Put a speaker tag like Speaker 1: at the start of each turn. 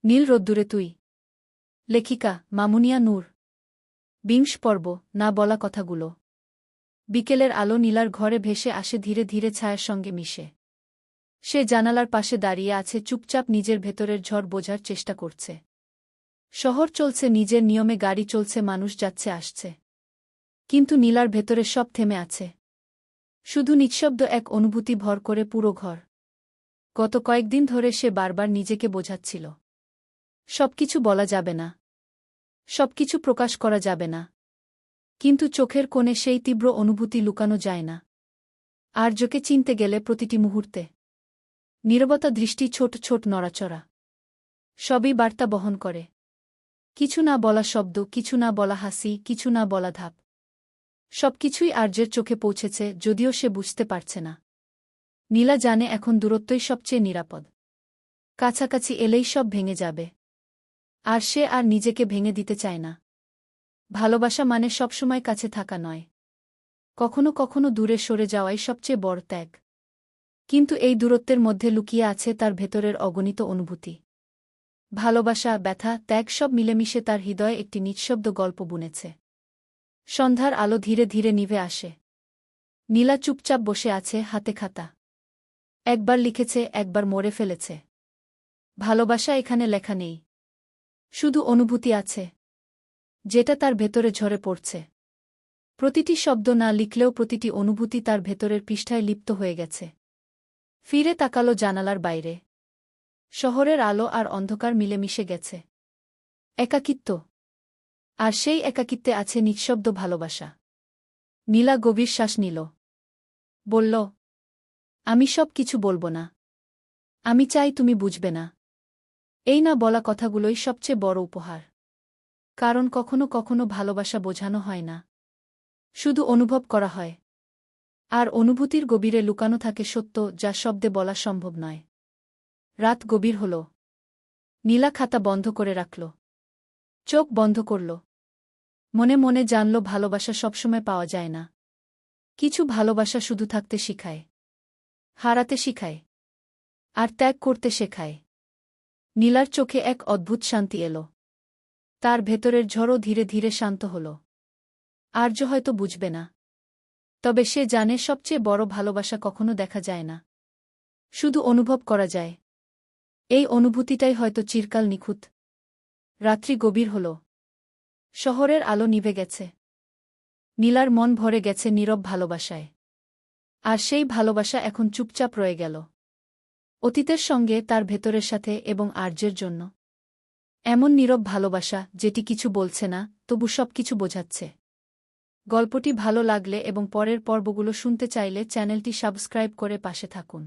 Speaker 1: নীল রোদ্দুরে তুই। লেখিকা মামুনিয়া নূর। ২০ পর্ব না বলা কথাগুলো। বিকেলের আলো নীলার ঘরে ভেসে আসে ধীরে ধীরে ছায়ার সঙ্গে মিশে। সে জানালার পাশে দাঁড়িয়ে আছে, চুপচাপ নিজের ভেতরের ঝড় বোঝার চেষ্টা করছে। শহর চলছে নিজের নিয়মে, গাড়ি চলছে, মানুষ যাচ্ছে আসছে। কিন্তু নীলার ভেতরে সব থেমে আছে। শুধু নিঃশব্দ এক অনুভূতি ভর করে পুরো ঘর। গত কয়েকদিন ধরে সে বারবার নিজেকে বোঝাচ্ছিল, সবকিছু বলা যাবে না, সবকিছু প্রকাশ করা যাবে না। কিন্তু চোখের কোণে সেই তীব্র অনুভূতি লুকানো যায় না। আর্যকে চিনতে গেলে প্রতিটি মুহূর্তে নীরবতা, দৃষ্টি, ছোট ছোট নড়াচড়া, সবই বার্তা বহন করে। কিছু না বলা শব্দ, কিছু না বলা হাসি, কিছু না বলা ধাপ, সবকিছুই আর্যের চোখে পৌঁছেছে, যদিও সে বুঝতে পারছে না। নীলা জানে এখন দূরত্বই সবচেয়ে নিরাপদ। কাছাকাছি এলেই সব ভেঙে যাবে। আর সে আর নিজেকে ভেঙে দিতে চায় না। ভালোবাসা মানে সবসময় কাছে থাকা নয়, কখনো কখনো দূরে সরে যাওয়াই সবচেয়ে বড় ত্যাগ। কিন্তু এই দূরত্বের মধ্যে লুকিয়ে আছে তার ভেতরের অগণিত অনুভূতি। ভালোবাসা, ব্যথা, ত্যাগ সব মিলেমিশে তার হৃদয়ে একটি নিঃশব্দ গল্প বুনেছে। সন্ধ্যার আলো ধীরে ধীরে নিভে আসে। নীলা চুপচাপ বসে আছে, হাতে খাতা। একবার লিখেছে, একবার মরে ফেলেছে। ভালোবাসা এখানে লেখা নেই, শুধু অনুভূতি আছে, যেটা তার ভেতরে ঝরে পড়ছে। প্রতিটি শব্দ না লিখলেও প্রতিটি অনুভূতি তার ভেতরের পৃষ্ঠায় লিপ্ত হয়ে গেছে। ফিরে তাকালো জানালার বাইরে। শহরের আলো আর অন্ধকার মিলেমিশে গেছে। একাকিত্ব। আর সেই একাকিত্বে আছে নিঃশব্দ ভালোবাসা। নীলা গভীর শ্বাস নিল। বলল, আমি সব কিছু বলবো না। আমি চাই তুমি বুঝবে না। এই না বলা কথাগুলোই সবচেয়ে বড় উপহার। কারণ কখনো কখনো ভালোবাসা বোঝানো হয় না, শুধু অনুভব করা হয়। আর অনুভূতির গভীরে লুকানো থাকে সত্য, যা শব্দে বলা সম্ভব নয়। রাত গভীর হল। নীলা খাতা বন্ধ করে রাখল। চোখ বন্ধ করল। মনে মনে জানল, ভালোবাসা সবসময় পাওয়া যায় না। কিছু ভালোবাসা শুধু থাকতে শিখায়, হারাতে শিখায়, আর ত্যাগ করতে শেখায়। নীলার চোখে এক অদ্ভুত শান্তি এলো। তার ভেতরের ঝড়ও ধীরে ধীরে শান্ত হল। আর্য হয়তো বুঝবে না, তবে সে জানে সবচেয়ে বড় ভালোবাসা কখনো দেখা যায় না, শুধু অনুভব করা যায়। এই অনুভূতিটাই হয়তো চিরকাল নিখুঁত। রাত্রি গভীর হল। শহরের আলো নিভে গেছে। নীলার মন ভরে গেছে নীরব ভালোবাসায়। আর সেই ভালোবাসা এখন চুপচাপ রয়ে গেল, অতীতের সঙ্গে, তার ভেতরের সাথে, এবং আর্যের জন্য। এমন নীরব ভালোবাসা, যেটি কিছু বলছে না, তবু সব কিছু বোঝাচ্ছে। গল্পটি ভালো লাগলে এবং পরের পর্বগুলো শুনতে চাইলে চ্যানেলটি সাবস্ক্রাইব করে পাশে থাকুন।